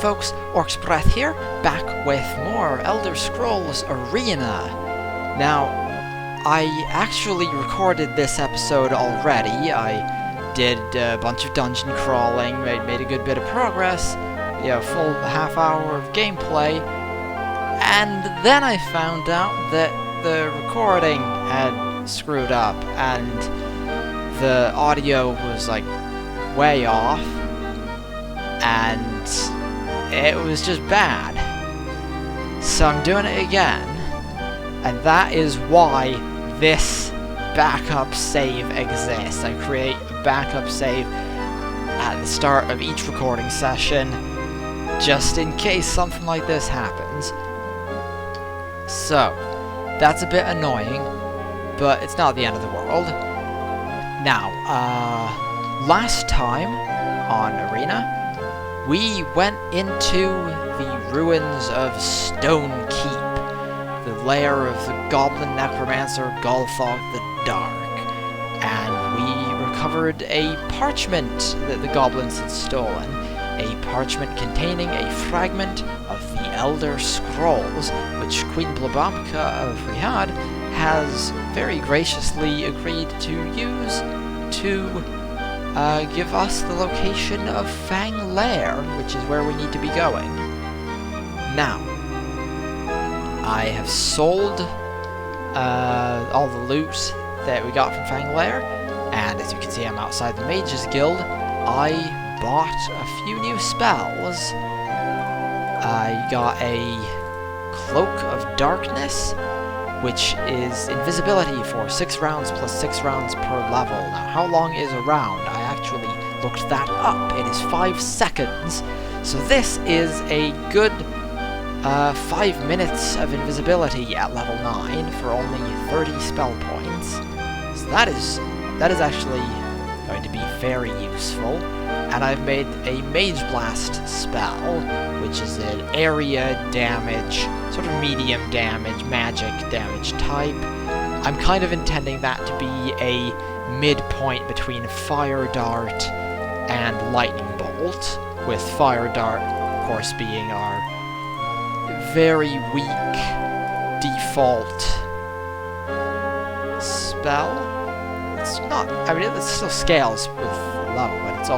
folks, Orc's Breath here, back with more Elder Scrolls Arena. Now, I actually recorded this episode already. I did a bunch of dungeon crawling, made a good bit of progress, full half hour of gameplay, and then I found out that the recording had screwed up, and the audio was like way off, and it was just bad. So I'm doing it again, and that is why this backup save exists. I create a backup save at the start of each recording session, just in case something like this happens. So, that's a bit annoying, but it's not the end of the world. Now, last time on Arena, we went into the ruins of Stone Keep, the lair of the goblin necromancer Gulthog the Dark, and we recovered a parchment that the goblins had stolen, a parchment containing a fragment of the Elder Scrolls, which Queen Blabamka of Riyadh has very graciously agreed to use to give us the location of Fang Lair, which is where we need to be going. Now, I have sold all the loot that we got from Fang Lair, and as you can see I'm outside the Mages Guild. I bought a few new spells. I got a Cloak of Darkness, which is invisibility for 6 rounds plus 6 rounds per level. Now, how long is a round? I actually looked that up. It is 5 seconds. So this is a good 5 minutes of invisibility at level 9 for only 30 spell points. So that is actually going to be very useful. And I've made a Mage Blast spell, which is an area damage, sort of medium damage, magic damage type. I'm kind of intending that to be a midpoint between Fire Dart and Lightning Bolt, with Fire Dart, of course, being our very weak default spell. It's not, I mean, it still scales with level, but it's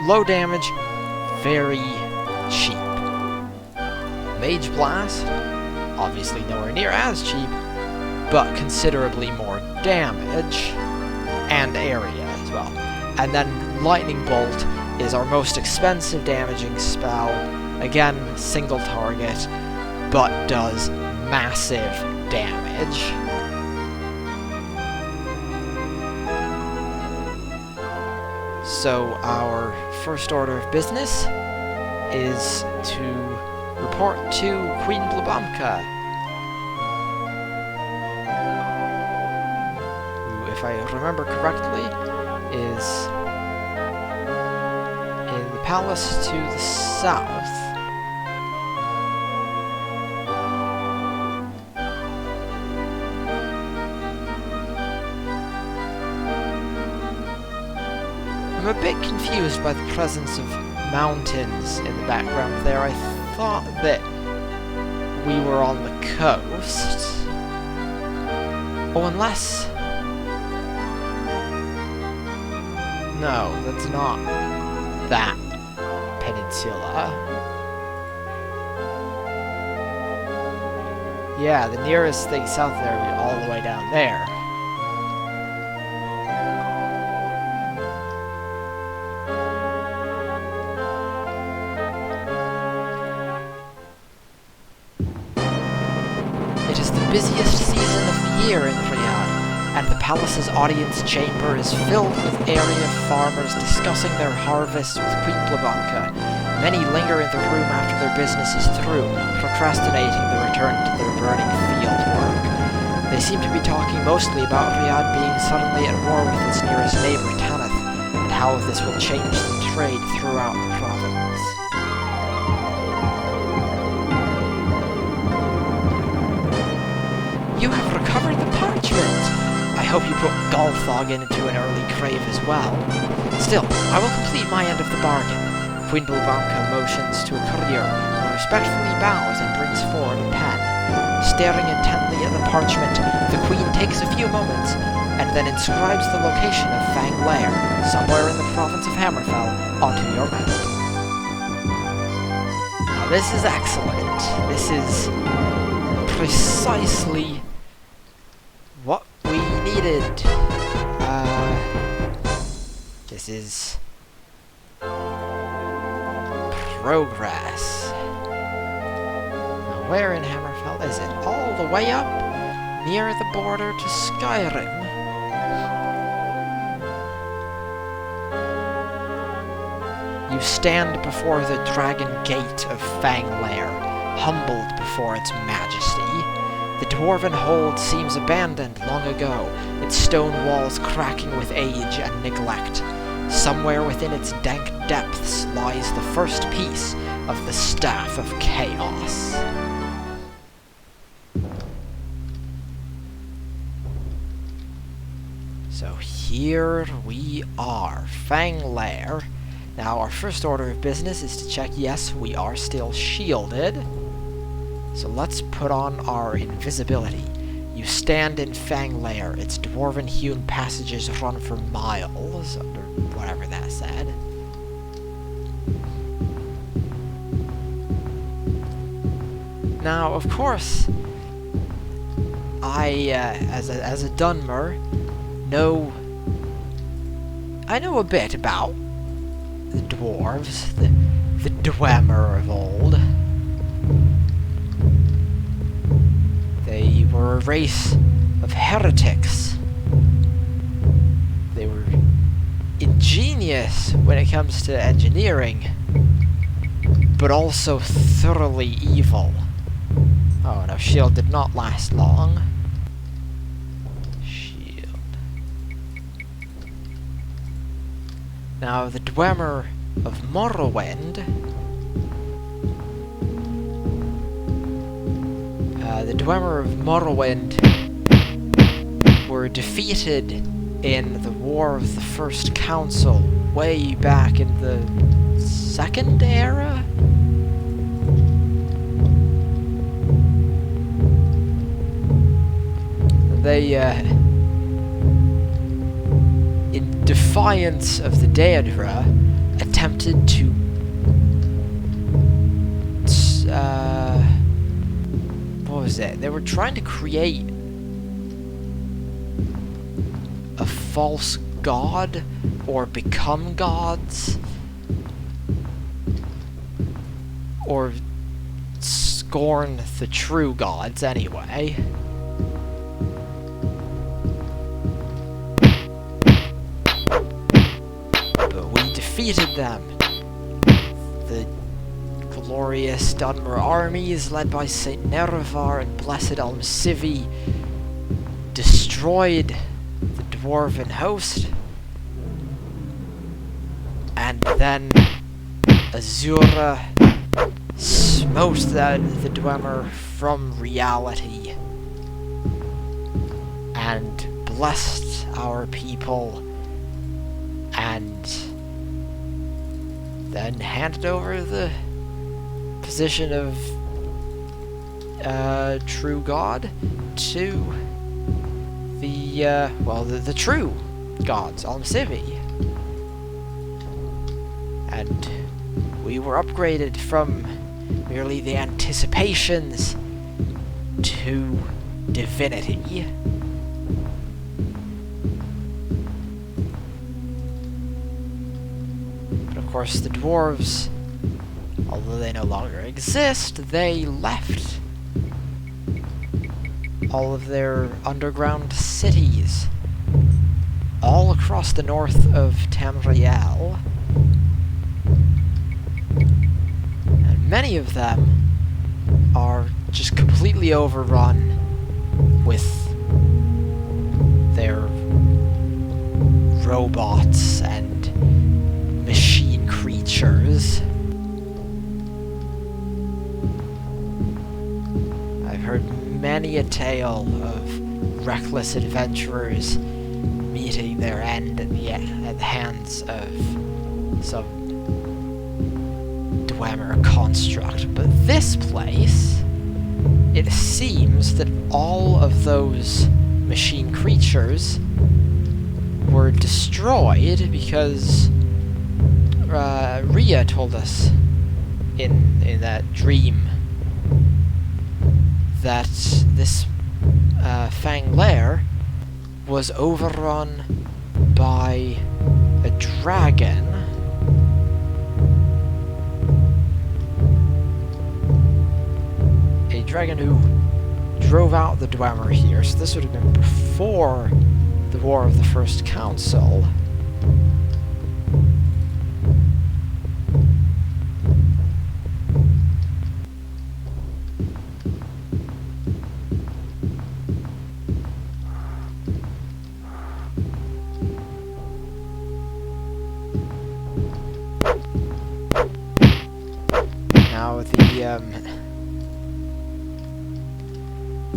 low damage, very cheap. Mage Blast, obviously nowhere near as cheap, but considerably more damage, and area as well. And then Lightning Bolt is our most expensive damaging spell, again, single target, but does massive damage. So our first order of business is to report to Queen Blabamka, who, if I remember correctly, is in the palace to the south. I'm a bit confused by the presence of mountains in the background there. I thought that we were on the coast. Oh, unless... No, that's not that peninsula. Yeah, the nearest thing south there would be all the way down there. Busiest season of the year in Riyadh, and the palace's audience chamber is filled with area farmers discussing their harvests with Queen Blabamka. Many linger in the room after their business is through, procrastinating the return to their burning field work. They seem to be talking mostly about Riyadh being suddenly at war with its nearest neighbor, Tanith, and how this will change the trade throughout the province. You have recovered the parchment! I hope you put Gulthog into an early grave as well. Still, I will complete my end of the bargain. Queen Bulbanka motions to a courier, who respectfully bows and brings forward a pen. Staring intently at the parchment, the Queen takes a few moments, and then inscribes the location of Fang Lair, somewhere in the province of Hammerfell, onto your map. Now this is excellent. This is precisely what we needed. This is progress. Now where in Hammerfell is it? All the way up near the border to Skyrim. You stand before the dragon gate of Fang Lair, humbled before its majesty. The dwarven hold seems abandoned long ago, its stone walls cracking with age and neglect. Somewhere within its dank depths lies the first piece of the Staff of Chaos. So here we are, Fang Lair. Now our first order of business is to check, yes, we are still shielded. So let's put on our invisibility. You stand in Fang Lair. Its dwarven-hewn passages run for miles, or whatever that said. Now, of course, I, as a Dwemer, I know a bit about the dwarves, the Dwemer of old. They were a race of heretics. They were ingenious when it comes to engineering, but also thoroughly evil. Oh, no, shield did not last long. Shield. Now, the Dwemer of Morrowind, the Dwemer of Morrowind were defeated in the War of the First Council way back in the Second Era? They, in defiance of the Daedra, attempted to what was it? They were trying to create a false god, or become gods, or scorn the true gods anyway. But we defeated them. The glorious Dwemer armies, led by Saint Nerevar and Blessed Almsivi, destroyed the dwarven host, and then Azura smote the Dwemer from reality and blessed our people, and then handed over the position of true god to the true gods, Almsivi. And we were upgraded from merely the anticipations to divinity. But of course the dwarves, although they no longer exist, they left all of their underground cities all across the north of Tamriel. And many of them are just completely overrun with their robots and machine creatures. I've heard many a tale of reckless adventurers meeting their end at the hands of some Dwemer construct, but this place, it seems that all of those machine creatures were destroyed because Rhea told us in that dream that this Fang Lair was overrun by a dragon. A dragon who drove out the Dwemer here, so this would have been before the War of the First Council. Now the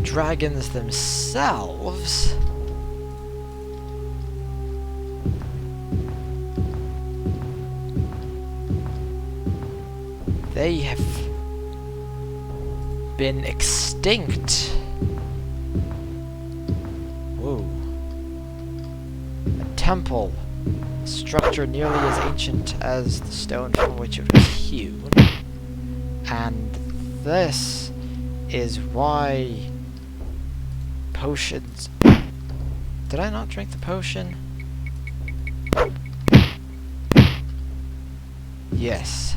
dragons themselves, they have been extinct. Whoa. A temple, a structure nearly as ancient as the stone from which it was hewn. And this is why potions... Did I not drink the potion? Yes.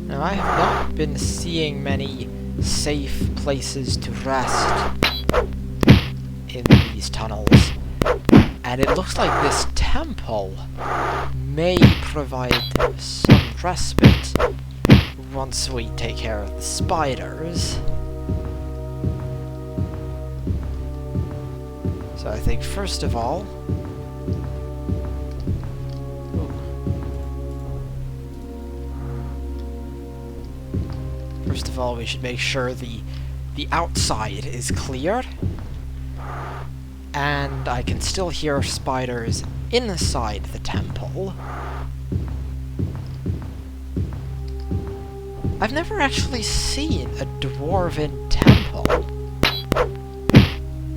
Now, I have not been seeing many safe places to rest in these tunnels, and it looks like this temple may provide some respite once we take care of the spiders. So I think first of all, we should make sure the outside is cleared. And I can still hear spiders inside the temple. I've never actually seen a dwarven temple.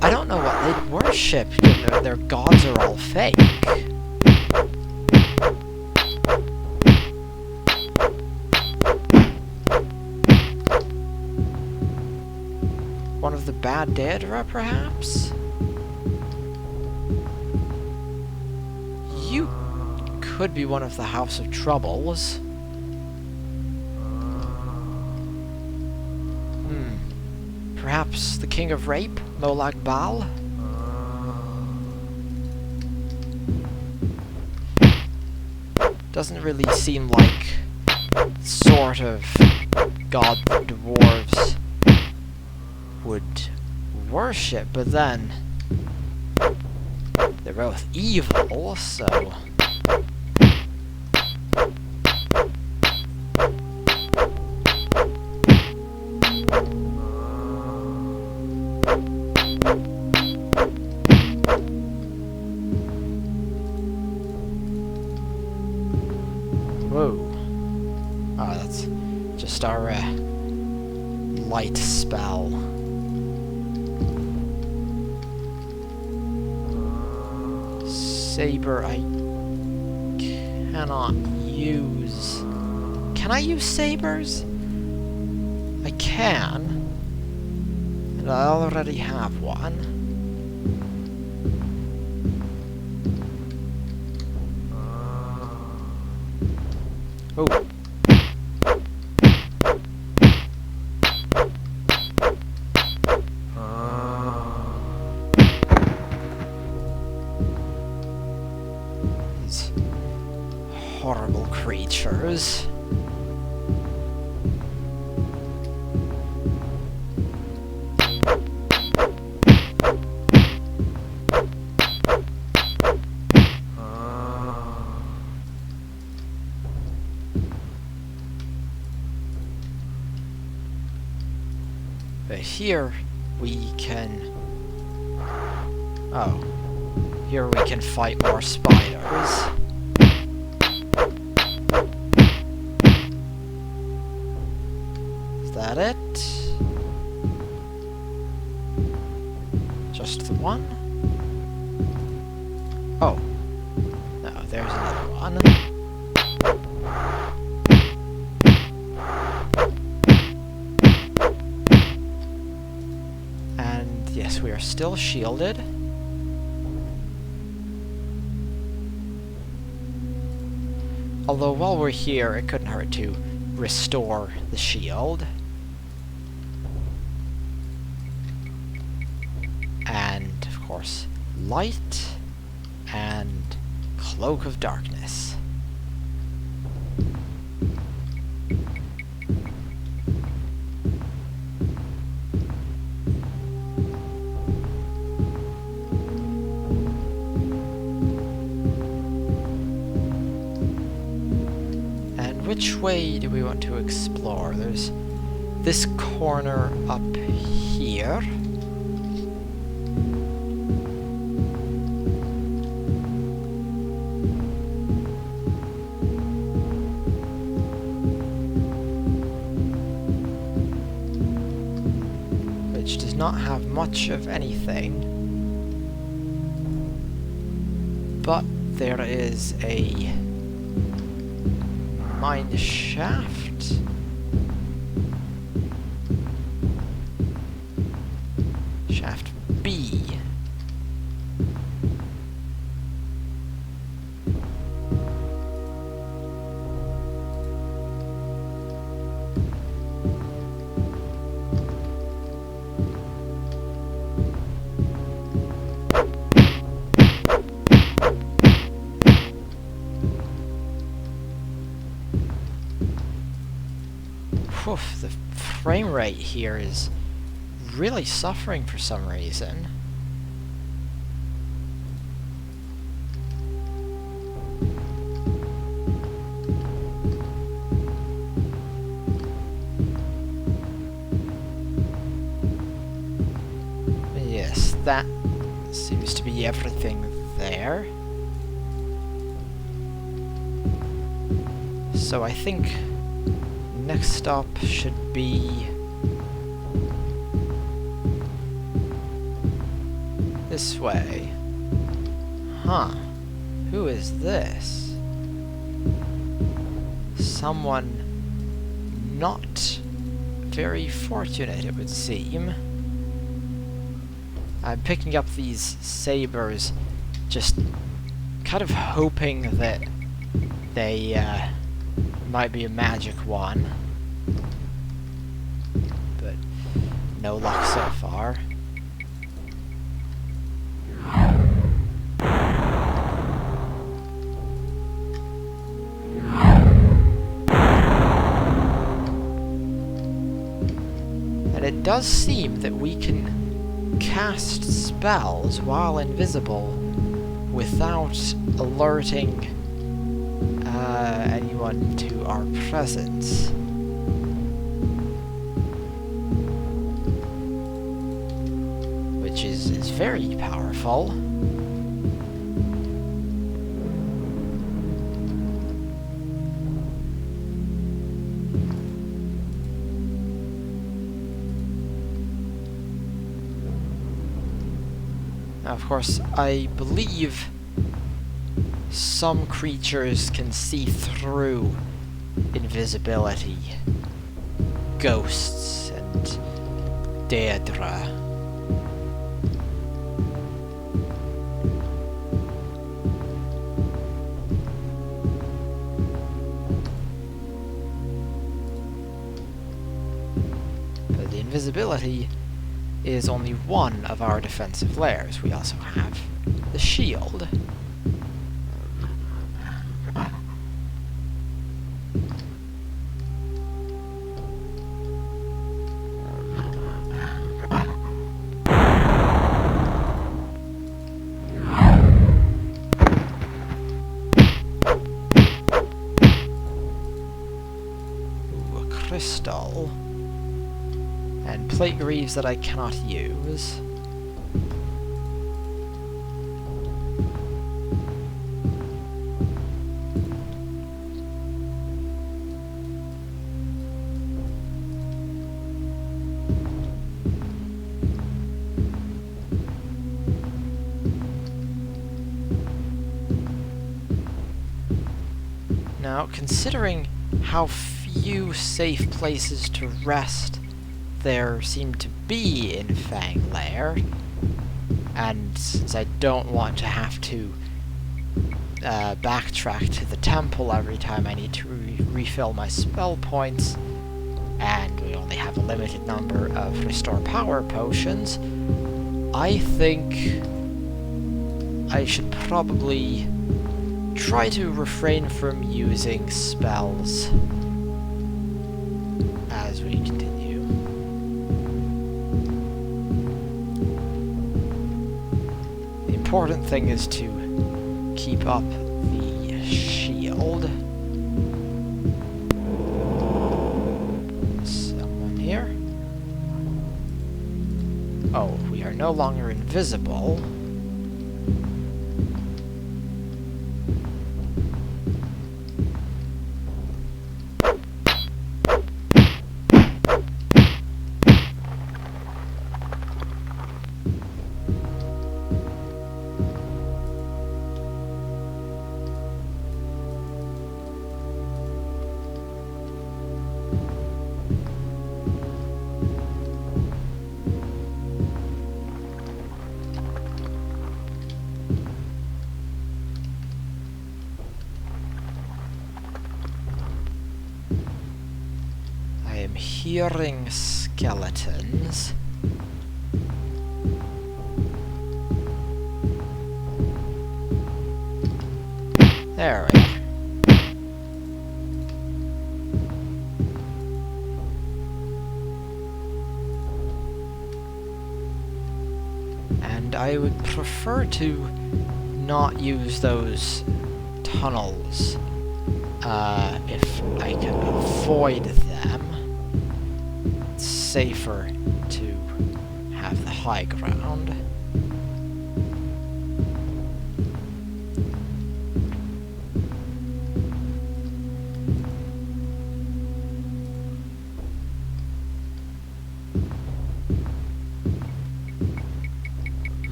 I don't know what they'd worship. You know, their gods are all fake. One of the bad Daedra, perhaps? You could be one of the House of Troubles. Perhaps the King of Rape, Molag Bal? Doesn't really seem like sort of god the dwarves would worship, but then they're both evil, so... Whoa. Oh, that's just our light spell. Saber I cannot use. Can I use sabers? I can. And I already have one. Oh. these horrible creatures. But here we can... Oh. Here we can fight more spiders. Is that it? Just the one? Oh. No, there's another one. And yes, we are still shielded. Although while we're here, it couldn't hurt to restore the shield. And, of course, light and cloak of darkness. Which way do we want to explore? There's this corner up here. Which does not have much of anything. But there is a mine shaft. Shaft B. Oof, the frame rate here is really suffering for some reason. Yes, that seems to be everything there. So I think next stop should be this way. Huh. Who is this? Someone not very fortunate, it would seem. I'm picking up these sabers, just kind of hoping that they might be a magic one, but no luck so far. And it does seem that we can cast spells while invisible without alerting anyone to our presence. Which is very powerful. Now, of course, I believe some creatures can see through invisibility. Ghosts and Daedra. But the invisibility is only one of our defensive layers. We also have the shield. And plate greaves that I cannot use. Now, considering how few safe places to rest there seem to be in Fang Lair, and since I don't want to have to backtrack to the temple every time I need to refill my spell points, and we only have a limited number of restore power potions, I think I should probably try to refrain from using spells as we continue. The important thing is to keep up the shield. Someone here? Oh, we are no longer invisible. I'm hearing skeletons. There we are. And I would prefer to not use those tunnels if I can avoid them. It's safer to have the high ground.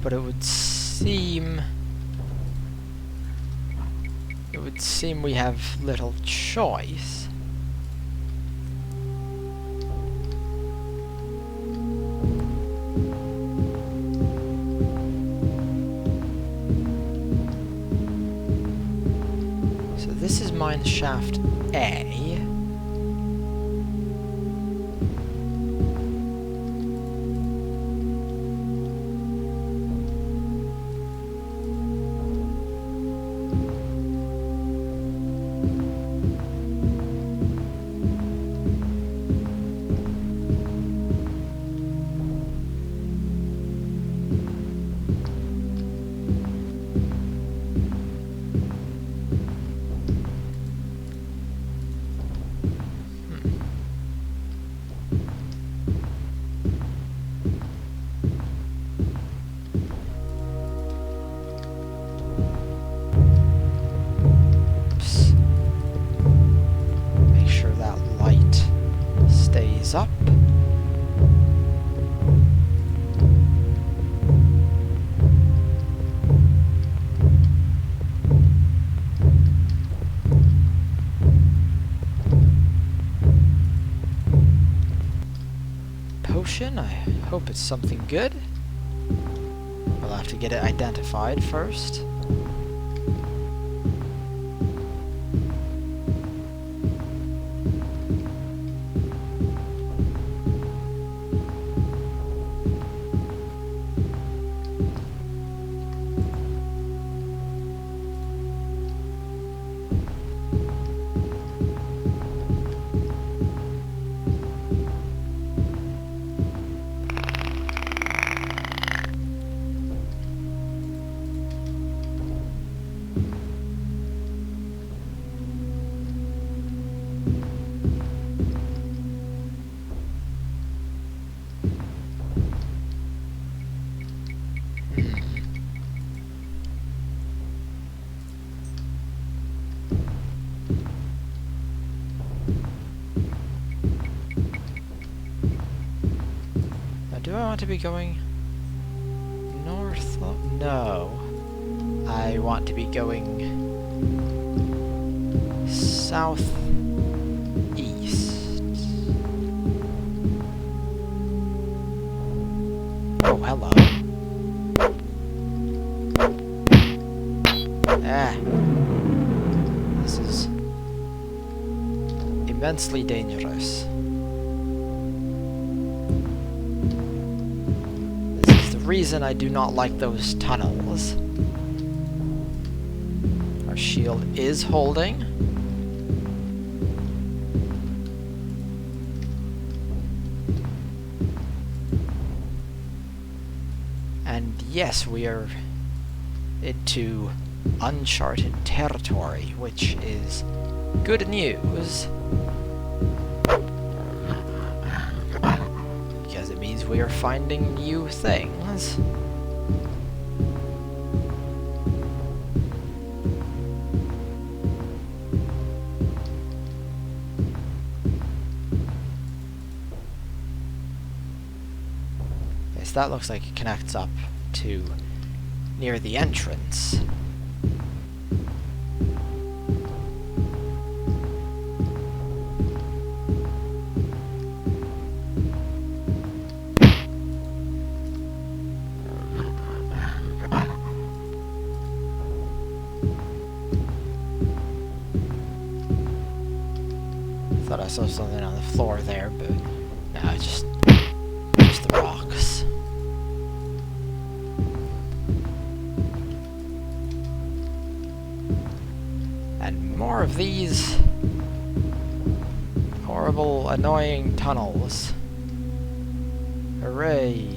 But it would seem we have little choice. So this is mine shaft A. Up. Potion, I hope it's something good. We'll have to get it identified first. want to be going north? No. I want to be going southeast. Oh, hello. Ah. This is immensely dangerous. This is the reason I do not like those tunnels. Our shield is holding. And yes, we are into uncharted territory, which is good news. Because it means we are finding new things. Yes, that looks like it connects up to near the entrance. Thought I saw something on the floor there, but no, it's just the rocks. And more of these horrible, annoying tunnels. Hooray!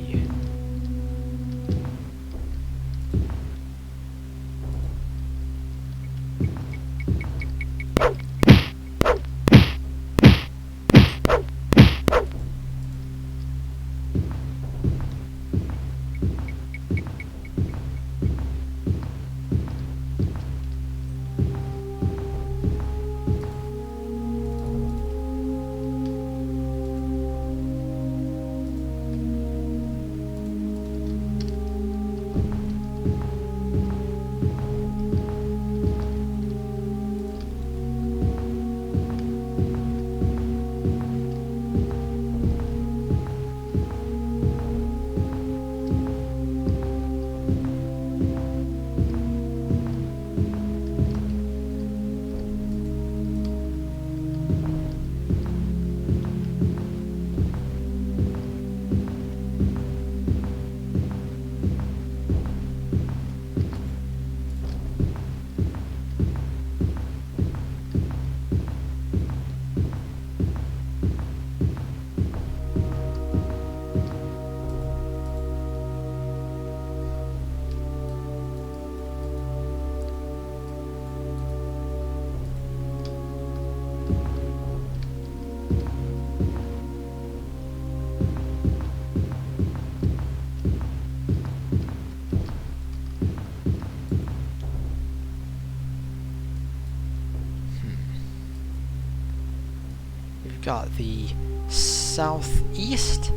Got the southeast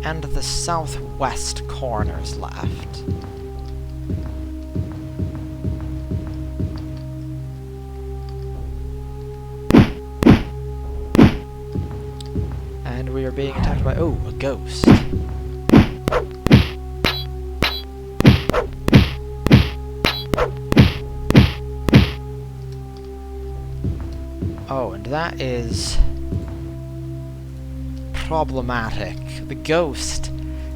and the southwest corners left. And we are being attacked by, oh, a ghost. Oh, and that is problematic. The ghost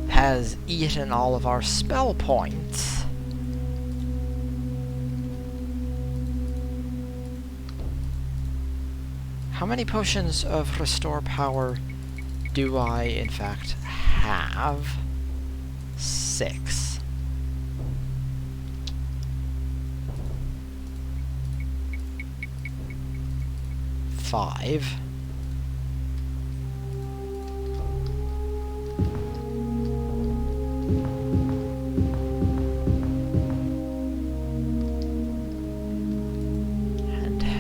has eaten all of our spell points. How many potions of restore power do I in fact have? 6. Five.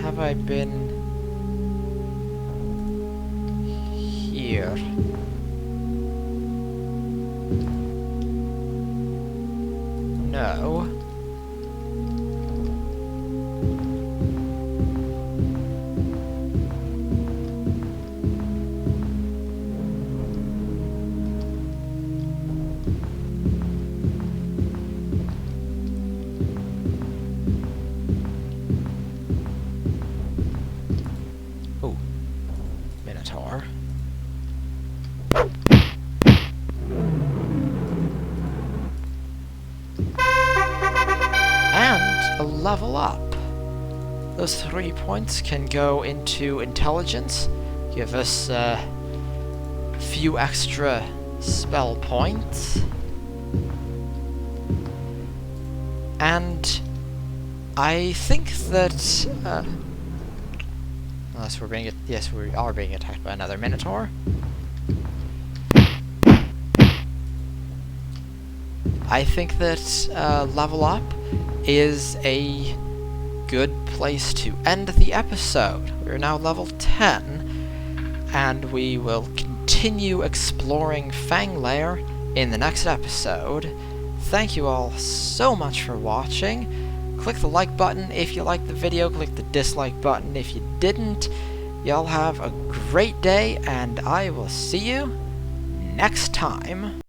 Have I been here? no. Oh, Minotaur. And a level up. Those 3 points can go into intelligence, give us a few extra spell points, and I think that unless we're being yes, we are being attacked by another Minotaur. I think that level up is a good place to end the episode. We're now level 10, and we will continue exploring Fang Lair in the next episode. Thank you all so much for watching. Click the like button if you liked the video, click the dislike button if you didn't. Y'all have a great day, and I will see you next time.